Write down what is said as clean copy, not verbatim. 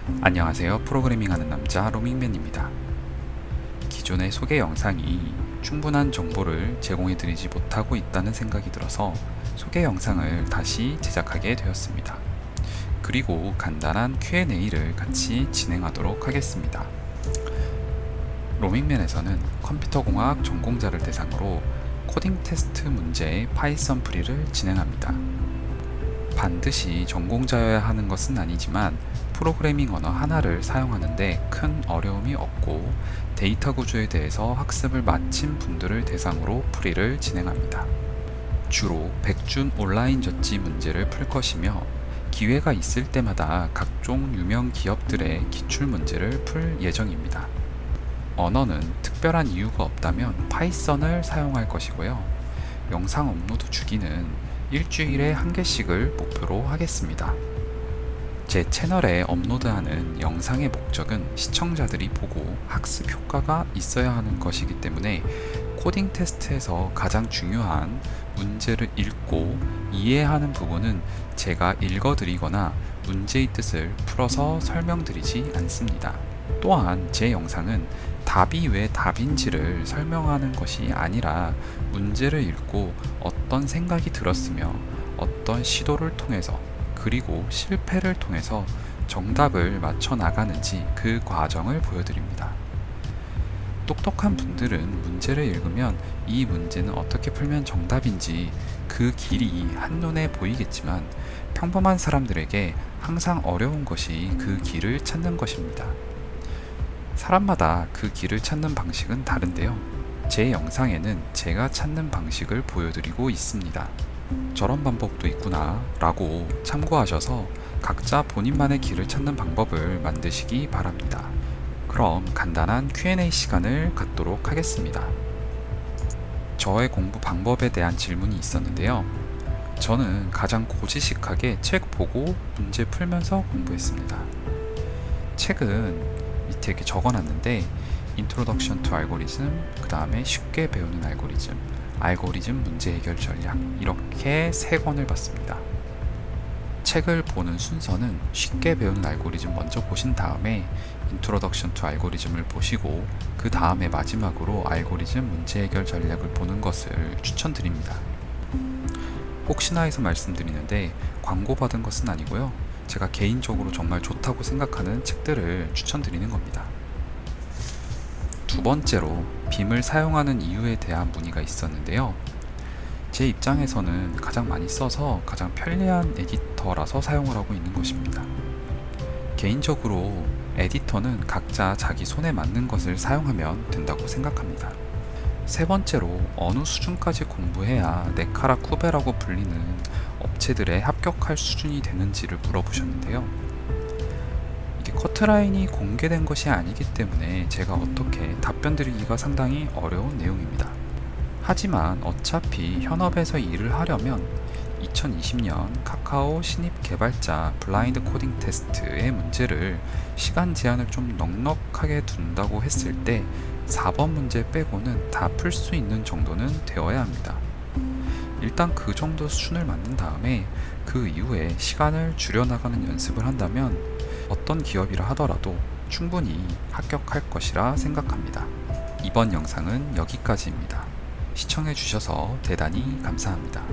안녕하세요. 프로그래밍하는 남자 로밍맨입니다. 기존의 소개 영상이 충분한 정보를 제공해드리지 못하고 있다는 생각이 들어서 소개 영상을 다시 제작하게 되었습니다. 그리고 간단한 Q&A를 같이 진행하도록 하겠습니다. 로밍맨에서는 컴퓨터공학 전공자를 대상으로 코딩 테스트 문제의 파이썬 풀이를 진행합니다. 반드시 전공자여야 하는 것은 아니지만 프로그래밍 언어 하나를 사용하는데 큰 어려움이 없고 데이터 구조에 대해서 학습을 마친 분들을 대상으로 풀이를 진행합니다. 주로 100준 온라인 젖지 문제를 풀 것이며 기회가 있을 때마다 각종 유명 기업들의 기출 문제를 풀 예정입니다. 언어는 특별한 이유가 없다면 파이썬을 사용할 것이고요. 영상 업로드 주기는 일주일에 한 개씩을 목표로 하겠습니다. 제 채널에 업로드하는 영상의 목적은 시청자들이 보고 학습 효과가 있어야 하는 것이기 때문에 코딩 테스트에서 가장 중요한 문제를 읽고 이해하는 부분은 제가 읽어드리거나 문제의 뜻을 풀어서 설명드리지 않습니다. 또한 제 영상은 답이 왜 답인지를 설명하는 것이 아니라 문제를 읽고 어떤 생각이 들었으며 어떤 시도를 통해서 그리고 실패를 통해서 정답을 맞춰 나가는지 그 과정을 보여드립니다. 똑똑한 분들은 문제를 읽으면 이 문제는 어떻게 풀면 정답인지 그 길이 한눈에 보이겠지만 평범한 사람들에게 항상 어려운 것이 그 길을 찾는 것입니다. 사람마다 그 길을 찾는 방식은 다른데요. 제 영상에는 제가 찾는 방식을 보여드리고 있습니다. 저런 방법도 있구나 라고 참고하셔서 각자 본인만의 길을 찾는 방법을 만드시기 바랍니다. 그럼 간단한 Q&A 시간을 갖도록 하겠습니다. 저의 공부 방법에 대한 질문이 있었는데요. 저는 가장 고지식하게 책 보고 문제 풀면서 공부했습니다. 책은 밑에 이렇게 적어놨는데 Introduction to Algorithm, 그 다음에 쉽게 배우는 알고리즘 문제 해결 전략 이렇게 3권을 봤습니다. 책을 보는 순서는 쉽게 배우는 알고리즘 먼저 보신 다음에 Introduction to Algorithm을 보시고 그 다음에 마지막으로 알고리즘 문제 해결 전략을 보는 것을 추천드립니다. 혹시나 해서 말씀드리는데 광고받은 것은 아니고요. 제가 개인적으로 정말 좋다고 생각하는 책들을 추천드리는 겁니다. 두 번째로 빔을 사용하는 이유에 대한 문의가 있었는데요. 제 입장에서는 가장 많이 써서 가장 편리한 에디터라서 사용을 하고 있는 것입니다. 개인적으로 에디터는 각자 자기 손에 맞는 것을 사용하면 된다고 생각합니다. 세 번째로 어느 수준까지 공부해야 네카라 쿠베라고 불리는 업체들에 합격할 수준이 되는지를 물어보셨는데요. 이게 커트라인이 공개된 것이 아니기 때문에 제가 어떻게 답변 드리기가 상당히 어려운 내용입니다. 하지만 어차피 현업에서 일을 하려면 2020년 카카오 신입 개발자 블라인드 코딩 테스트의 문제를 시간 제한을 좀 넉넉하게 둔다고 했을 때 4번 문제 빼고는 다 풀 수 있는 정도는 되어야 합니다. 일단 그 정도 수준을 만든 다음에 그 이후에 시간을 줄여나가는 연습을 한다면 어떤 기업이라 하더라도 충분히 합격할 것이라 생각합니다. 이번 영상은 여기까지입니다. 시청해주셔서 대단히 감사합니다.